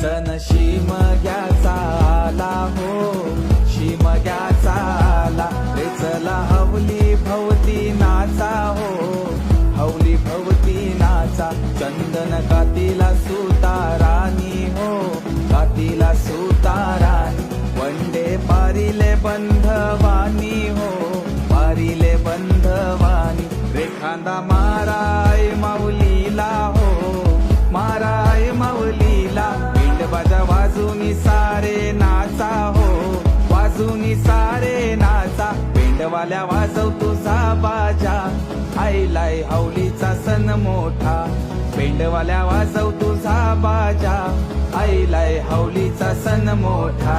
सण शिमग्याचा आला हो, शिमग्याचा आला रे चला हवली भवती नाचा हो, हवली भवती नाचा. चंदन कातीला सुतारानी हो, कातीला सुतारानी. वंडे पारिले बंधवानी हो, पारिले बंधवानी. रेखांदा माराय माऊलीला हो, माराय माऊलीला. पिंड बाजा वाजूनी सारे नाचा हो, वाजूनी सारे नाचा. पिंडवाल्या वाजव तुझा बाजा, आईलाय हवलीचा सण मोठा. पिंडवाल्या वाजव तुझा बाजा, आईलाय हवलीचा सण मोठा.